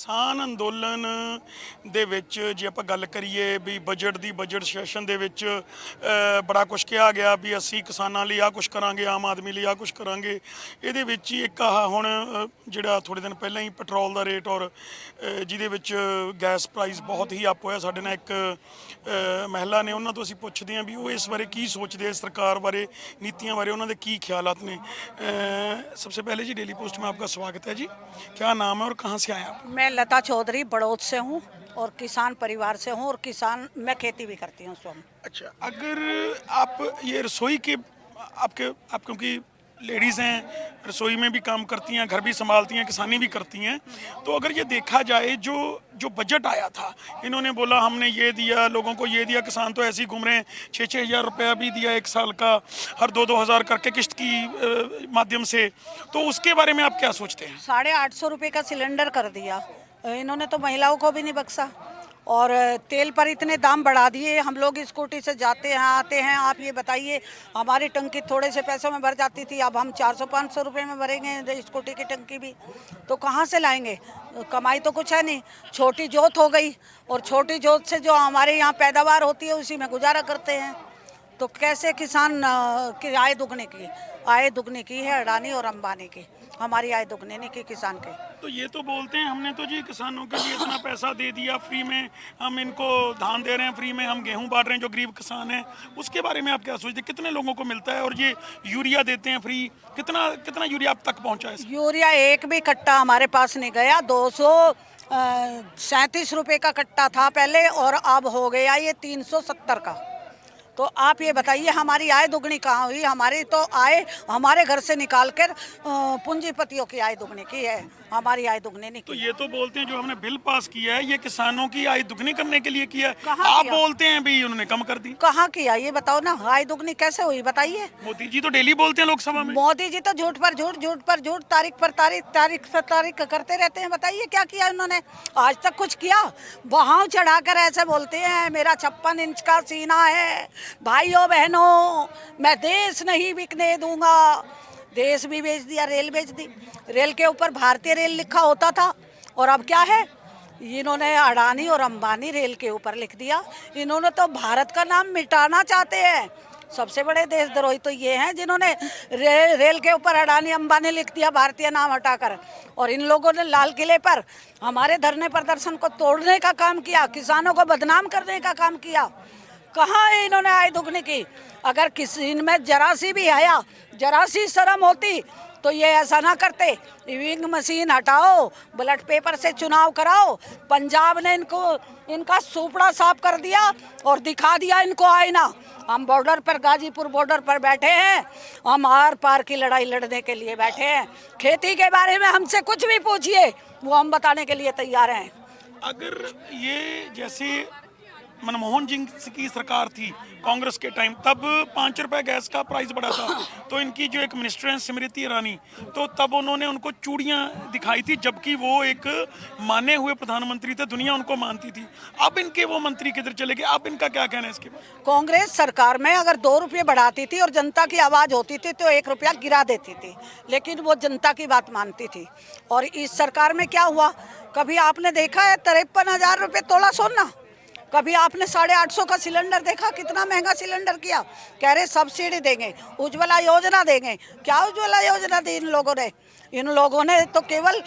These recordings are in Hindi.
ਕਿਸਾਨ ਅੰਦੋਲਨ ਦੇ ਵਿੱਚ ਜੇ ਆਪਾਂ ਗੱਲ ਕਰੀਏ ਵੀ ਬਜਟ ਸੈਸ਼ਨ ਦੇ ਵਿੱਚ ਬੜਾ ਕੁਝ ਕਿਹਾ ਗਿਆ ਵੀ ਅਸੀਂ ਕਿਸਾਨਾਂ ਲਈ ਆਹ ਕੁਝ ਕਰਾਂਗੇ, ਆਮ ਆਦਮੀ ਲਈ ਆਹ ਕੁਝ ਕਰਾਂਗੇ। ਇਹਦੇ ਵਿੱਚ ਹੀ ਇੱਕ ਆਹ ਹੁਣ ਜਿਹੜਾ ਥੋੜ੍ਹੇ ਦਿਨ ਪਹਿਲਾਂ ਹੀ ਪੈਟਰੋਲ ਦਾ ਰੇਟ ਔਰ ਜਿਹਦੇ ਵਿੱਚ ਗੈਸ ਪ੍ਰਾਈਸ ਬਹੁਤ ਹੀ ਅਪ ਹੋਇਆ। ਸਾਡੇ ਨਾਲ ਇੱਕ ਮਹਿਲਾ ਨੇ, ਉਹਨਾਂ ਤੋਂ ਅਸੀਂ ਪੁੱਛਦੇ ਹਾਂ ਵੀ ਉਹ ਇਸ ਬਾਰੇ ਕੀ ਸੋਚਦੇ ਆ, ਸਰਕਾਰ ਬਾਰੇ, नीतियां बारे उन्होंने की ख्यालात ने। सबसे पहले जी डेली पोस्ट में आपका स्वागत है जी। क्या नाम है और कहाँ से आए आप? मैं लता चौधरी बड़ौद से हूँ और किसान परिवार से हूँ और किसान मैं खेती भी करती हूँ स्वयं। अच्छा, अगर आप ये रसोई के आप क्योंकि लेडीज़ हैं, रसोई में भी काम करती हैं, घर भी संभालती हैं, किसानी भी करती हैं, तो अगर ये देखा जाए जो बजट आया था, इन्होंने बोला हमने ये दिया, लोगों को ये दिया, किसान तो ऐसे ही घूम रहे हैं, 6-6 हज़ार रुपया भी दिया एक साल का, हर 2-2 हज़ार करके किस्त की माध्यम से, तो उसके बारे में आप क्या सोचते हैं? 850 रुपये का सिलेंडर कर दिया इन्होंने, तो महिलाओं को भी नहीं बख्शा। और तेल पर इतने दाम बढ़ा दिए, हम लोग स्कूटी से जाते हैं आते हैं। आप ये बताइए, हमारी टंकी थोड़े से पैसों में भर जाती थी, अब हम 400-500 रुपये में भरेंगे स्कूटी की टंकी भी, तो कहाँ से लाएंगे? कमाई तो कुछ है नहीं, छोटी जोत हो गई और छोटी जोत से जो हमारे यहाँ पैदावार होती है उसी में गुजारा करते हैं। तो कैसे किसान की आय दुगनी की है अडानी और अंबानी की, हमारी आय दुगनी नहीं की किसान के। तो ये तो बोलते हैं हमने तो जी किसानों के लिए इतना पैसा दे दिया, फ्री में हम इनको धान दे रहे हैं, फ्री में हम गेहूं बांट रहे हैं जो गरीब किसान हैं, उसके बारे में आप क्या सोचते हैं? कितने लोगों को मिलता है? और ये यूरिया देते हैं फ्री, कितना यूरिया आप तक पहुंचा है? यूरिया एक भी कट्टा हमारे पास नहीं गया। 237 रुपये का कट्टा था पहले और अब हो गया ये 370 का। तो आप ये बताइए हमारी आय दुगनी कहाँ हुई? हमारी तो आय हमारे घर से निकाल कर पूंजीपतियों की आय दुगनी की है, हमारी आय दुगनी नहीं की। तो ये तो बोलते हैं जो हमने बिल पास किया है ये किसानों की आय दुगनी करने के लिए किया है, आप किया? बोलते हैं भी उन्होंने कम कर दी। कहाँ किया ये बताओ ना, आय दुगनी कैसे हुई बताइए? मोदी जी तो डेली बोलते हैं लोकसभा में। मोदी जी तो झूठ पर झूठ, तारीख पर तारीख करते रहते हैं। बताइए क्या किया उन्होंने? आज तक कुछ किया? बहाव चढ़ाकर ऐसे बोलते हैं मेरा 56 इंच का सीना है। भाइयों बहनों, मैं देश नहीं बिकने दूंगा। देश भी बेच दिया, रेल बेच दी। रेल के ऊपर भारतीय रेल लिखा होता था और अब क्या है? इन्होंने अडानी और अंबानी रेल के ऊपर लिख दिया। इन्होंने तो भारत का नाम मिटाना चाहते हैं। सबसे बड़े देशद्रोही तो ये हैं जिन्होंने रेल के ऊपर अडानी अंबानी लिख दिया भारतीय नाम हटाकर। और इन लोगों ने लाल किले पर हमारे धरने प्रदर्शन को तोड़ने का काम किया, किसानों को बदनाम करने का काम किया। कहाँ है इन्होंने आय दुगनी की? अगर किसी में जरा सी भी आया, जरा सी शर्म होती तो ये ऐसा ना करते। ईविंग मशीन हटाओ, बैलेट पेपर से चुनाव कराओ। पंजाब ने इनका सुपड़ा साफ कर दिया और दिखा दिया इनको आईना। हम बॉर्डर पर, गाजीपुर बॉर्डर पर बैठे हैं, हम आर पार की लड़ाई लड़ने के लिए बैठे हैं। खेती के बारे में हमसे कुछ भी पूछिए, वो हम बताने के लिए तैयार हैं। अगर ये जैसे मनमोहन सिंह की सरकार थी कांग्रेस के टाइम, तब 5 रुपए गैस का प्राइस बढ़ा था, तो इनकी जो एक मिनिस्टर हैं स्मृति ईरानी, तो तब उन्होंने उनको चूड़ियां दिखाई थी, जबकि वो एक माने हुए प्रधानमंत्री थे, दुनिया उनको मानती थी। अब इनके वो मंत्री किधर चले गए? अब इनका क्या कहना है इसके बारे में? कांग्रेस सरकार में अगर 2 रुपये बढ़ाती थी और जनता की आवाज होती थी तो 1 रुपया गिरा देती थी, लेकिन वो जनता की बात मानती थी। और इस सरकार में क्या हुआ? कभी आपने देखा है 53,000 रुपये तोला सोना? कभी आपने 850 का सिलेंडर देखा? कितना महंगा सिलेंडर किया। कह रहे सब्सिडी देंगे, उज्ज्वला योजना देंगे। क्या उज्ज्वला योजना दी इन लोगों ने? इन लोगों ने तो केवल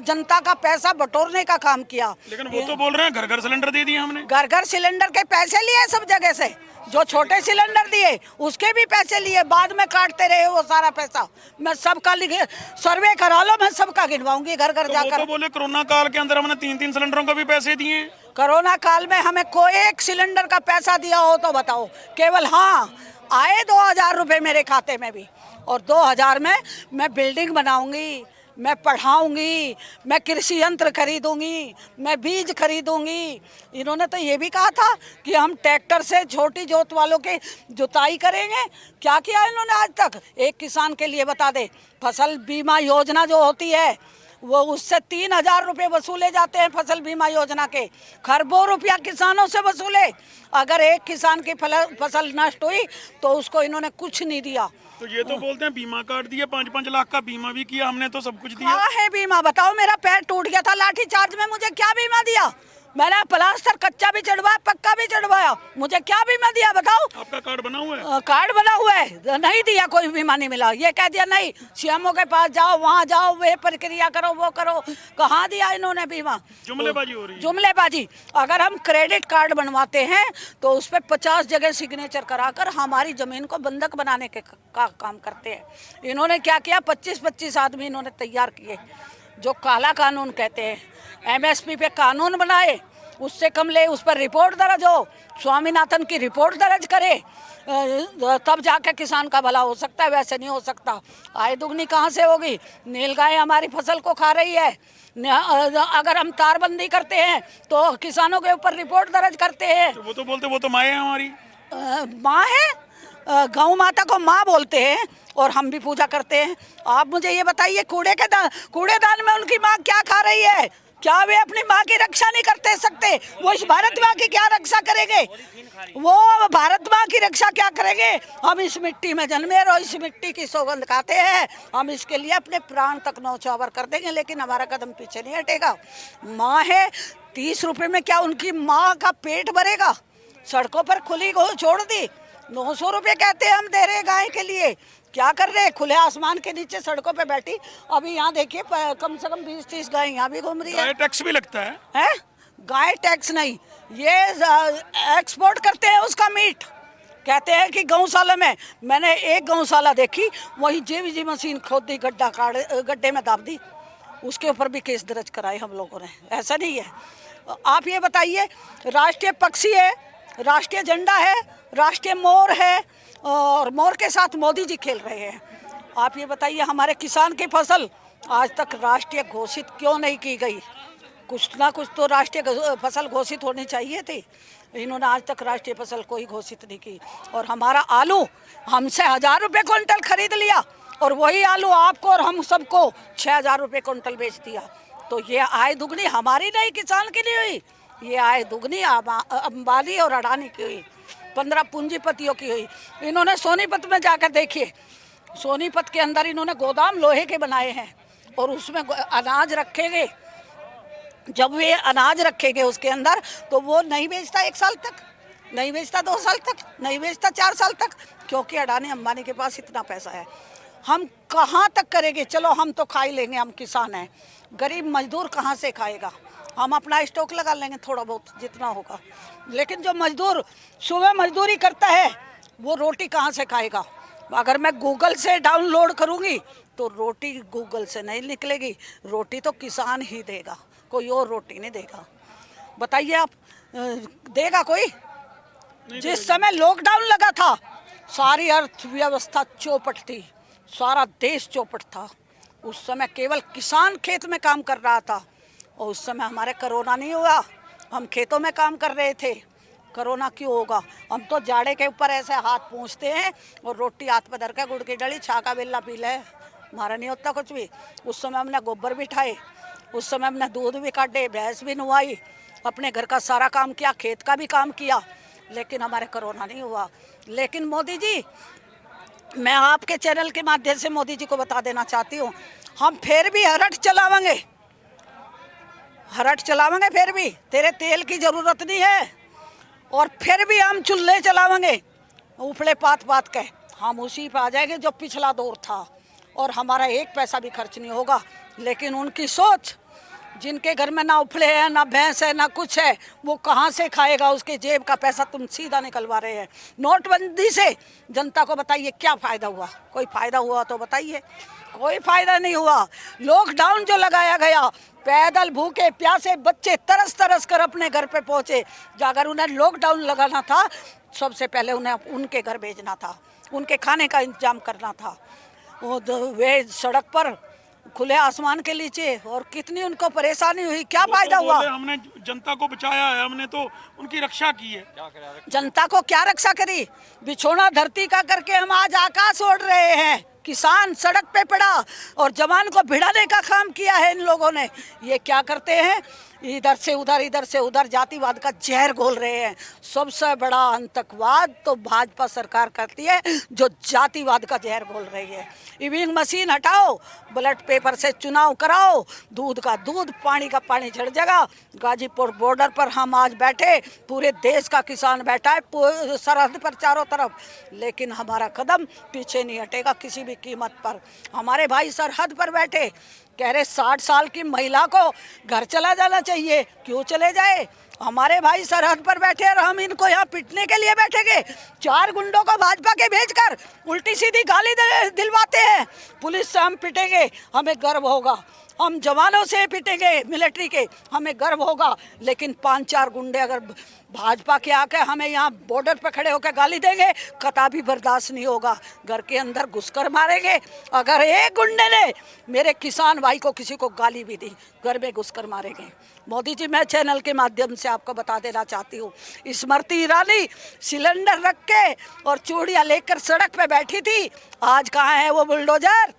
जनता का पैसा बटोरने का काम किया। लेकिन वो तो बोल रहे हैं घर घर सिलेंडर दे दिए हमने। घर घर सिलेंडर के पैसे लिए सब जगह से, जो छोटे सिलेंडर दिए उसके भी पैसे लिए, बाद में काटते रहे वो सारा पैसा। मैं सबका लिखे सर्वे करा लो, मैं सबका गिनवाऊंगी घर घर जाकर। तो बोले कोरोना काल के अंदर हमने 3-3 सिलेंडरों का भी पैसे दिए। कोरोना काल में हमें कोई एक सिलेंडर का पैसा दिया हो तो बताओ? केवल हाँ आए 2,000 रुपये मेरे खाते में भी, और 2,000 में मैं बिल्डिंग बनाऊंगी, मैं पढ़ाऊंगी, मैं कृषि यंत्र खरीदूंगी, मैं बीज खरीदूंगी। इन्होंने तो ये भी कहा था कि हम ट्रैक्टर से छोटी जोत वालों के जुताई करेंगे। क्या किया इन्होंने आज तक? एक किसान के लिए बता दे, फसल बीमा योजना जो होती है वो उससे 3,000 रुपये वसूले जाते हैं फसल बीमा योजना के। खरबों रुपया किसानों से वसूले। अगर एक किसान की फसल नष्ट हुई तो उसको इन्होंने कुछ नहीं दिया। तो ये तो बोलते हैं बीमा कार्ड दिया, 5-5 लाख का बीमा भी किया हमने, तो सब कुछ दिया। क्या है बीमा बताओ? मेरा पैर टूट गया था लाठी चार्ज में, मुझे क्या बीमा दिया? मैंने प्लास्टर कच्चा भी चढ़वाया, पक्का भी चढ़वाया, मुझे क्या बीमा दिया बताओ? आपका कार्ड बना हुआ है? कार्ड बना हुआ है, नहीं दिया, कोई बीमा नहीं मिला। ये कह दिया नहीं, सीएमओ के पास जाओ, वहाँ जाओ, वे प्रक्रिया करो, वो करो। कहाँ दिया इन्होंने बीमा? जुमलेबाजी हो रही है। जुमलेबाजी। अगर हम क्रेडिट कार्ड बनवाते हैं तो उस पर 50 जगह सिग्नेचर कराकर हमारी जमीन को बंधक बनाने के काम करते हैं। इन्होंने क्या किया, 25-25 आदमी इन्होंने तैयार किए, जो काला कानून कहते हैं। एमएसपी पे कानून बनाए, उससे कम ले, उस पर रिपोर्ट दर्ज हो, स्वामीनाथन की रिपोर्ट दर्ज करे, तब जाके किसान का भला हो सकता है, वैसे नहीं हो सकता। आय दुगनी कहाँ से होगी? नीलगाय हमारी फसल को खा रही है। अगर हम तारबंदी करते हैं तो किसानों के ऊपर रिपोर्ट दर्ज करते हैं। तो वो तो बोलते वो तो माँ है हमारी। माँ है, गौ माता को माँ बोलते हैं और हम भी पूजा करते हैं। आप मुझे ये बताइए, कूड़ेदान में उनकी माँ क्या खा रही है? क्या वे अपनी माँ की रक्षा नहीं करते सकते? वो इस भारत माँ की क्या रक्षा करेंगे? वो भारत माँ की रक्षा क्या करेंगे? हम इस मिट्टी में जन्मे और इस मिट्टी की सौगंध खाते हैं। हम इसके लिए अपने प्राण तक न्यौछावर कर देंगे, लेकिन हमारा कदम पीछे नहीं हटेगा। माँ है, 30 रुपए में क्या उनकी माँ का पेट भरेगा? सड़कों पर खुली गौ छोड़ दी, 900 रुपये कहते हैं हम दे रहे गाय के लिए। क्या कर रहे हैं? खुले आसमान के नीचे सड़कों पे बैठी। अभी यहाँ देखिए कम से कम 20-30 गाय यहाँ भी घूम रही है। गाय टैक्स भी लगता है? गाय टैक्स नहीं, ये एक्सपोर्ट करते हैं उसका मीट। कहते हैं कि गौशाला में, मैंने एक गौशाला देखी, वही जेवीजी मशीन खोद दी, गड्ढे में दाब दी, उसके ऊपर भी केस दर्ज कराए हम लोगों ने। ऐसा नहीं है। आप ये बताइए, राष्ट्रीय पक्षी है, राष्ट्रीय झंडा है, राष्ट्रीय मोर है, और मोर के साथ मोदी जी खेल रहे हैं। आप ये बताइए, हमारे किसान की फसल आज तक राष्ट्रीय घोषित क्यों नहीं की गई? कुछ ना कुछ तो राष्ट्रीय फसल घोषित होनी चाहिए थी। इन्होंने आज तक राष्ट्रीय फसल कोई घोषित नहीं की। और हमारा आलू हमसे 1,000 रुपये क्विंटल खरीद लिया, और वही आलू आपको और हम सबको 6,000 रुपये क्विंटल बेच दिया। तो ये आय दुगनी हमारी नहीं, किसान के लिए हुई। ये आय दुगनी अंबानी और अडानी की हुई, 15 पूंजीपतियों की हुई। इन्होंने सोनीपत में जाकर देखिए, सोनीपत के अंदर इन्होंने गोदाम लोहे के बनाए हैं, और उसमें अनाज रखेंगे। जब वे अनाज रखेंगे उसके अंदर, तो वो नहीं बेचता 1 साल तक, नहीं बेचता 2 साल तक, नहीं बेचता 4 साल तक, क्योंकि अडानी अंबानी के पास इतना पैसा है। हम कहाँ तक करेंगे? चलो हम तो खा ही लेंगे, हम किसान हैं। गरीब मजदूर कहाँ से खाएगा? हम अपना स्टॉक लगा लेंगे थोड़ा बहुत जितना होगा, लेकिन जो मजदूर सुबह मजदूरी करता है वो रोटी कहाँ से खाएगा? अगर मैं गूगल से डाउनलोड करूँगी तो रोटी गूगल से नहीं निकलेगी, रोटी तो किसान ही देगा, कोई और रोटी नहीं देगा। बताइए आप, देगा कोई? जिस समय लॉकडाउन लगा था, सारी अर्थव्यवस्था चौपट थी, सारा देश चौपट था। उस समय केवल किसान खेत में काम कर रहा था, और उस समय हमारे कोरोना नहीं हुआ, हम खेतों में काम कर रहे थे। कोरोना क्यों होगा? हम तो जाड़े के ऊपर ऐसे हाथ पूंछते हैं और रोटी हाथ पर धर के गुड़ की डली छाका बेला पी ले, हमारा नहीं होता कुछ भी। उस समय हमने गोबर भी ठाए, उस समय हमने दूध भी काटे, भैंस भी नुआई, अपने घर का सारा काम किया, खेत का भी काम किया, लेकिन हमारे कोरोना नहीं हुआ। लेकिन मोदी जी, मैं आपके चैनल के माध्यम से मोदी जी को बता देना चाहती हूँ, हम फिर भी हरट चलावेंगे, हरट चलावेंगे फिर भी। तेरे तेल की जरूरत नहीं है, और फिर भी हम चूल्हे चलावेंगे उफड़े पात पात के। हम उसी पे आ जाएंगे जो पिछला दौर था, और हमारा 1 पैसा भी खर्च नहीं होगा। लेकिन उनकी सोच, जिनके घर में ना उफड़े हैं, ना भैंस है, ना कुछ है, वो कहाँ से खाएगा? उसके जेब का पैसा तुम सीधा निकलवा रहे हैं। नोटबंदी से जनता को बताइए क्या फ़ायदा हुआ? कोई फ़ायदा हुआ तो बताइए। कोई फ़ायदा नहीं हुआ। लॉकडाउन जो लगाया गया, पैदल भूखे प्यासे बच्चे तरस तरस कर अपने घर पे पहुँचे। अगर उन्हें लॉकडाउन लगाना था, सबसे पहले उन्हें उनके घर भेजना था, उनके खाने का इंतजाम करना था। वे सड़क पर खुले आसमान के नीचे, और कितनी उनको परेशानी हुई, क्या फायदा हुआ? हमने जनता को बचाया है, हमने तो उनकी रक्षा की है। जनता को क्या रक्षा करी? बिछोना धरती का करके हम आज आकाश ओढ़ रहे हैं। किसान सड़क पे पड़ा और जवान को भिड़ाने का काम किया है इन लोगों ने। ये क्या करते हैं, इधर से उधर जातिवाद का जहर घोल रहे हैं। सबसे बड़ा आतंकवाद तो भाजपा सरकार करती है जो जातिवाद का जहर घोल रही है। ईवीएम मशीन हटाओ, बैलेट पेपर से चुनाव कराओ, दूध का दूध पानी का पानी झड़ जाएगा। गाजीपुर बॉर्डर पर हम आज बैठे, पूरे देश का किसान बैठा है सरहद पर चारों तरफ, लेकिन हमारा कदम पीछे नहीं हटेगा किसी भी कीमत पर। हमारे भाई सरहद पर बैठे कह रहे 60 साल की महिला को घर चला जाना चाहिए, क्यों चले जाए? हमारे भाई सरहद पर बैठे और हम इनको यहाँ पिटने के लिए बैठेंगे। 4 गुंडों को भाजपा के भेजकर उल्टी सीधी गाली दिलवाते हैं। पुलिस से हम पिटेंगे, हमें गर्व होगा। हम जवानों से पिटेंगे मिलिट्री के, हमें गर्व होगा। लेकिन 5-4 गुंडे अगर भाजपा के आके हमें यहाँ बॉर्डर पर खड़े होकर गाली देंगे, कतई बर्दाश्त नहीं होगा। घर के अंदर घुसकर मारेंगे। अगर एक गुंडे ने मेरे किसान भाई को किसी को गाली भी दी, घर में घुसकर मारेंगे। मोदी जी, मैं चैनल के माध्यम से आपको बता देना चाहती हूँ, स्मृति ईरानी सिलेंडर रख के और चूड़ियाँ लेकर सड़क पे बैठी थी। आज कहाँ है वो बुलडोजर?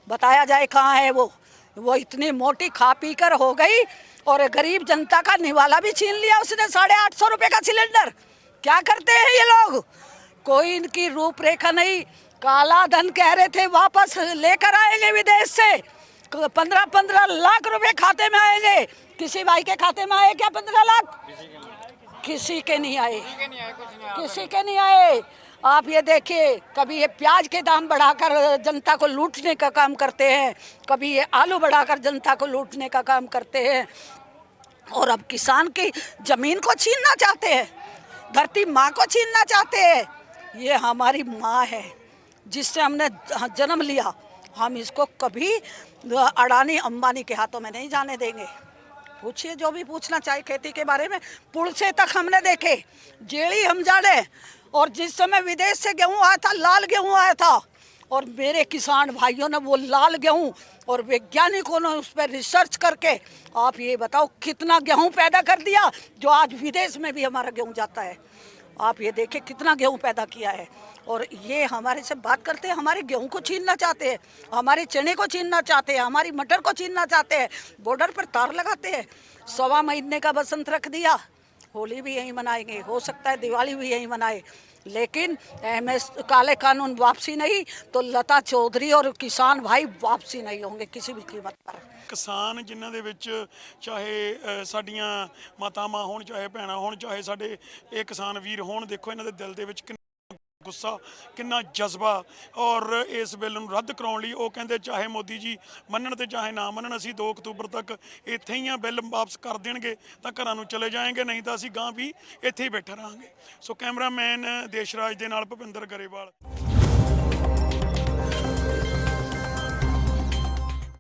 बताया जाए कहाँ है वो इतनी मोटी खा पी कर हो गई और गरीब जनता का निवाला भी छीन लिया उसने। 850 रुपए का सिलेंडर। क्या करते हैं ये लोग? कोई इनकी रूपरेखा नहीं। काला धन कह रहे थे वापस लेकर आएंगे विदेश से, 15-15 लाख रुपए खाते में आएंगे। किसी भाई के खाते में आए क्या 15 लाख? किसी के नहीं आए, किसी के नहीं आए। आप ये देखिए, कभी ये प्याज के दाम बढ़ाकर जनता को लूटने का काम करते हैं, कभी ये आलू बढ़ाकर जनता को लूटने का काम करते हैं, और अब किसान की जमीन को छीनना चाहते हैं, धरती माँ को छीनना चाहते हैं। ये हमारी माँ है जिससे हमने जन्म लिया। हम इसको कभी अडानी अंबानी के हाथों में नहीं जाने देंगे। पूछिए जो भी पूछना चाहे खेती के बारे में। पुल से तक हमने देखे, जेड़ी हम जाने। और जिस समय विदेश से गेहूं आया था, लाल गेहूं आया था, और मेरे किसान भाइयों ने वो लाल गेहूं और वैज्ञानिकों ने उस पर रिसर्च करके, आप ये बताओ कितना गेहूं पैदा कर दिया, जो आज विदेश में भी हमारा गेहूं जाता है। आप ये देखिए कितना गेहूं पैदा किया है। और ये हमारे से बात करते हैं, हमारे गेहूं को छीनना चाहते हैं, हमारे चने को छीनना चाहते हैं, हमारी मटर को छीनना चाहते हैं। बॉर्डर पर तार लगाते हैं। 1.25 महीने का बसंत रख दिया, होली भी यहीं मनाएंगे, हो सकता है दिवाली भी यहीं मनाए, लेकिन MS काले कानून वापसी नहीं तो लता चौधरी और किसान भाई वापसी नहीं होंगे किसी भी कीमत पर। ਕਿਸਾਨ ਜਿਨ੍ਹਾਂ ਦੇ ਵਿੱਚ ਚਾਹੇ ਸਾਡੀਆਂ ਮਾਤਾਵਾਂ ਹੋਣ, ਚਾਹੇ ਭੈਣਾਂ ਹੋਣ, ਚਾਹੇ ਸਾਡੇ ਇਹ ਕਿਸਾਨ ਵੀਰ ਹੋਣ, ਦੇਖੋ ਇਹਨਾਂ ਦੇ ਦਿਲ ਦੇ ਵਿੱਚ ਗੁੱਸਾ, ਕਿੰਨਾ ਜਜ਼ਬਾ। ਔਰ ਇਸ ਬਿੱਲ ਨੂੰ ਰੱਦ ਕਰਾਉਣ ਲਈ ਉਹ ਕਹਿੰਦੇ ਚਾਹੇ ਮੋਦੀ ਜੀ ਮੰਨਣ ਤੇ ਚਾਹੇ ਨਾ ਮੰਨਣ, ਅਸੀਂ 2 ਅਕਤੂਬਰ ਤੱਕ ਇੱਥੇ ਹੀ ਆ। ਬਿੱਲ ਵਾਪਸ ਕਰ ਦੇਣਗੇ ਤਾਂ ਘਰਾਂ ਨੂੰ ਚਲੇ ਜਾਏਂਗੇ, ਨਹੀਂ ਤਾਂ ਅਸੀਂ ਗਾਂ ਵੀ ਇੱਥੇ ਹੀ ਬੈਠੇ ਰਹਾਂਗੇ। ਸੋ ਕੈਮਰਾਮੈਨ ਦੇਸ਼ਰਾਜ ਦੇ ਨਾਲ ਭੁਪਿੰਦਰ ਗਰੇਵਾਲ।